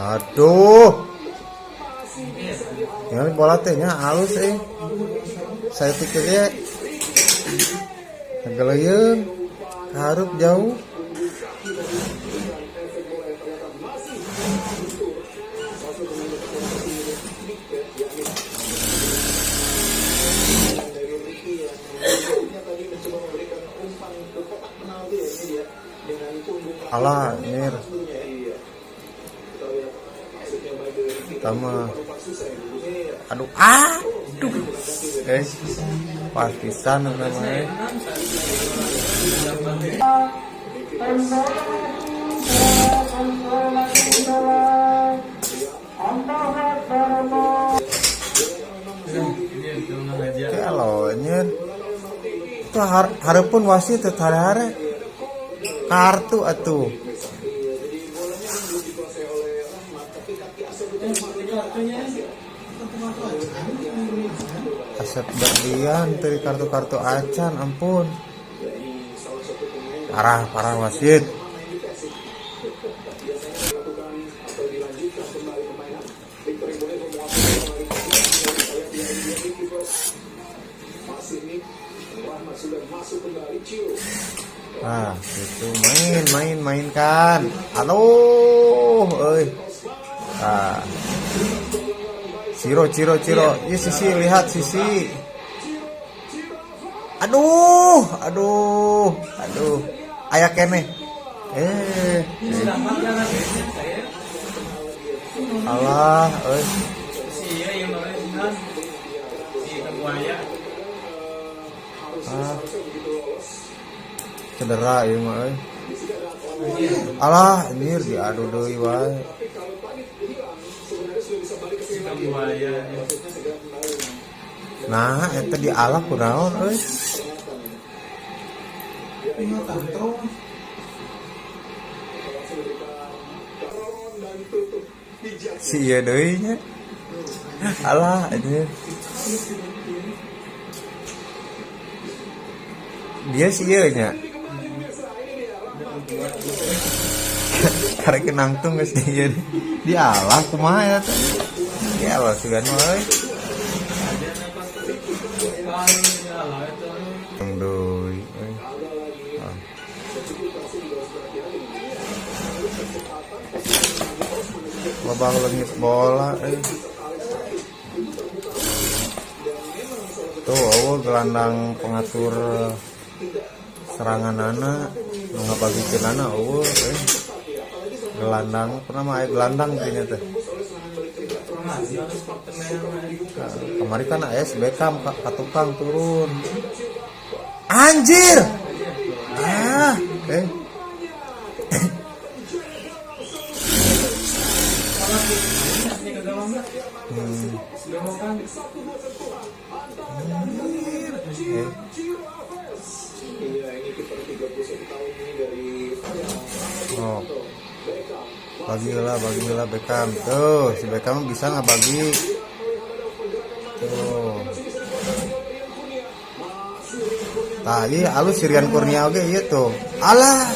Aduh. Ini bola tehnya halus Saya pikirnya ngeleyeun, harup jauh. Alah, Mir. Tama. Aduh, pas pisan namanya. Kalau Nyer, itu harapun wasit hari-hari kartu atuh. Aset berlian dari kartu-kartu acan, ampun. Parah wasit. Nah, itu mainkan. Aduh, Nah. Ciro. Ya sisi, lihat sisi. Aduh. Aya kene. Alah, cedera ieu mah Alah, anjir diadu deui wae. Nah, eta dialak kunaon si ieu deui nya. Alah, anjir. Dia si ieu nya. Karek nangtung geus ieu. Dialah kumaha ya teh. Ya Allah sugan euy. Deui. Babang leungit bola Tuh, gelandang pengatur serangan anak ngabagikeun anak gelandang pernah gelandang kayaknya teh. Kemarin kan AS Beckham katukang turun. Anjir. Bagilah Beckham. Tuh, si Beckham bisa nggak bagi? Tuh. Nah, iya halus Sirian Kurnia oge ieu tuh. Alah,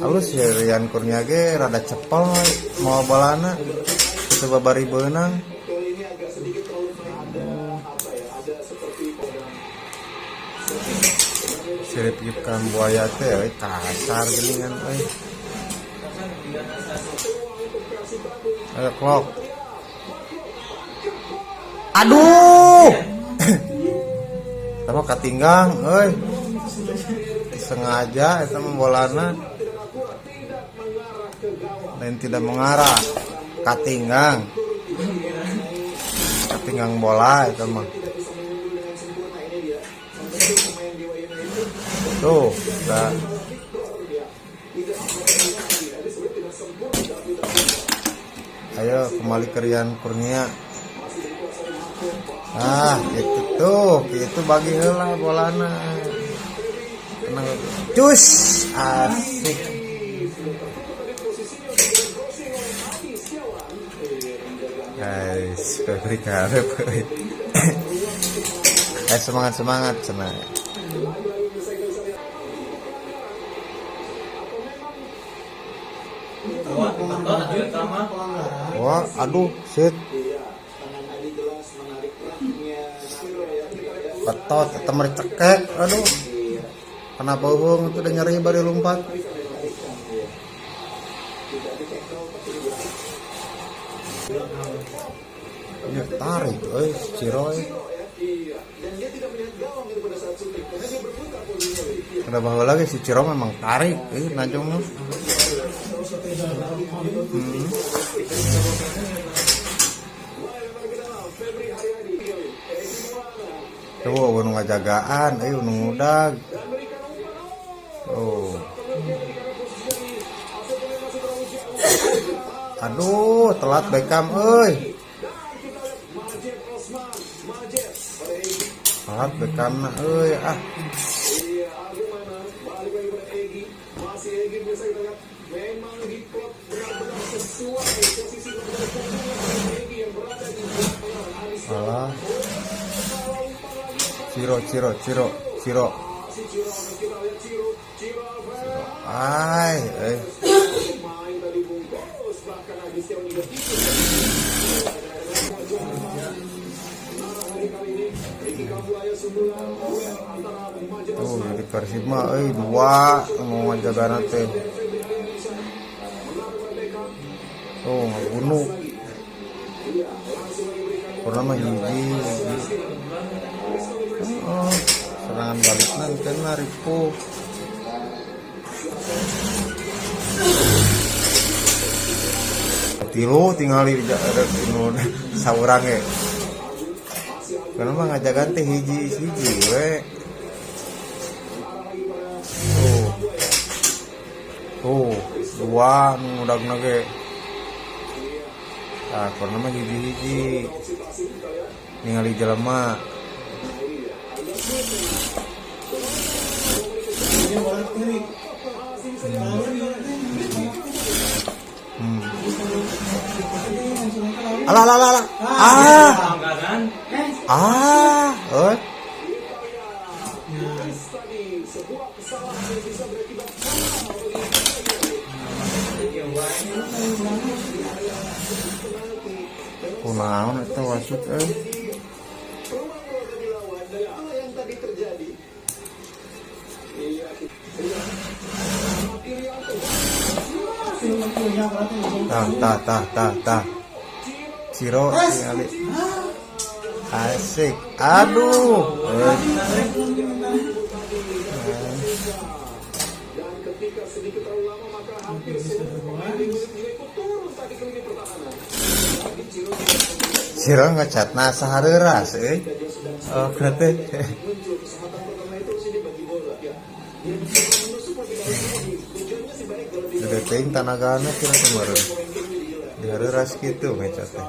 halus Sirian Kurnia ge rada cepel mau bolana. Coba bari beunang. Sirip ikan buaya teh kasar geuningan Ayo klok. Aduh. Sama katinggang sengaja eta mah bolana lain tidak mengarah. Katinggang bola eta mah. Tuh, udah. Ayo kembali ke Rian Kurnia. Itu bagi heula bolana. Tenang. Cus, asik. Guys, Febri karep. semangat cenah. Wah, aduh, shit. Ketot, kita mercekek, aduh. Kenapa itu udah nyari bari lompat? Ini tarik, Ciro. Kenapa lagi si Ciro memang tarik, najong. Tuh, gunung ngajagaan, gunung udag. Oh. Aduh, telat Beckham, Telat Beckham ah. Alah. Ciro. Ay. Tuh, jadi Persib mah dua mau ngajaga teh. Tuh, ngabunuh. Pernah hiji. Serangan balik kena Ripo. Tilu tinggal di saurang ya. Kenapa ngajagan teh hiji we. Tuh, dua ngudagna ge. Nah, karena mah hiji ningali jelema. Alah. Kunaon eta wasit Tah. Ciro kali. Asik. Aduh. Ciro ngecatna sahareuras Oh, berarti. Udah ting tanagana kira kemarin. Dihareuras kitu ngecatna.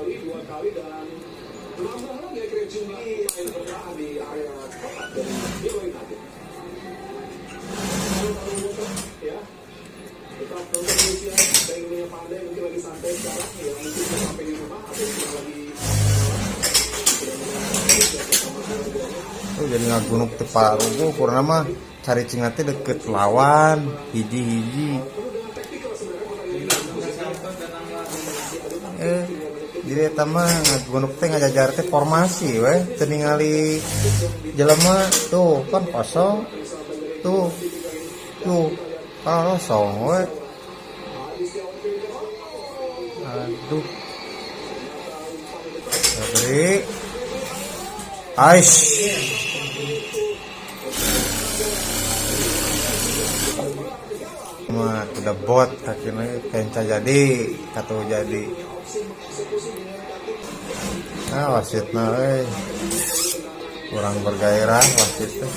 Jadi ngagunuk teparugu kurang mah cari cingate deket lawan hiji jadi eta mah ngagunuk teh ngajajar teh formasi we teu ningali jelema tuh kan kosong tuh kosong we aduh beri aish mah udah bot akhirnya kenca jadi kata jadi wasitna kurang bergairah wasit teh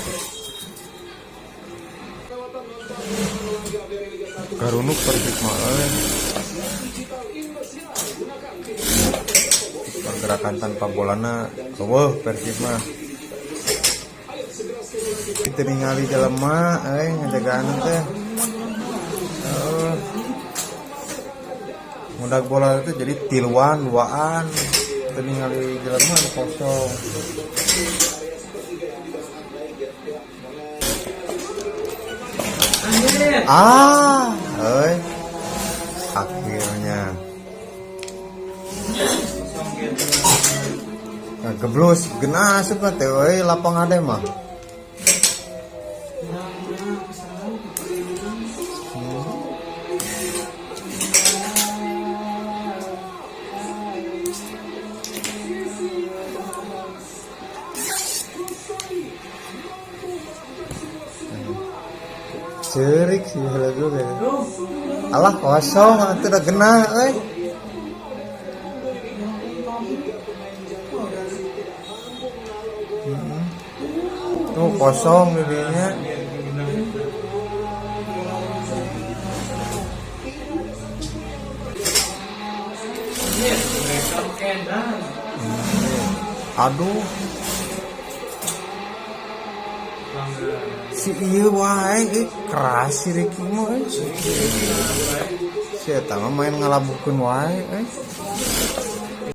karunuk Persib mah pergerakan tanpa bolana Persib mah kita ningali jelema ngajagaan teh mudah bola itu jadi tiluan duaan kita ningali jelema kosong Akhirnya geblus genah seperti lapang ada mah. Cerik sih lagu ya. Alah kosong tidak genah tuh kosong jadinya. Aduh si iya wae keras si Ricky mah si eta main ngalabukeun wae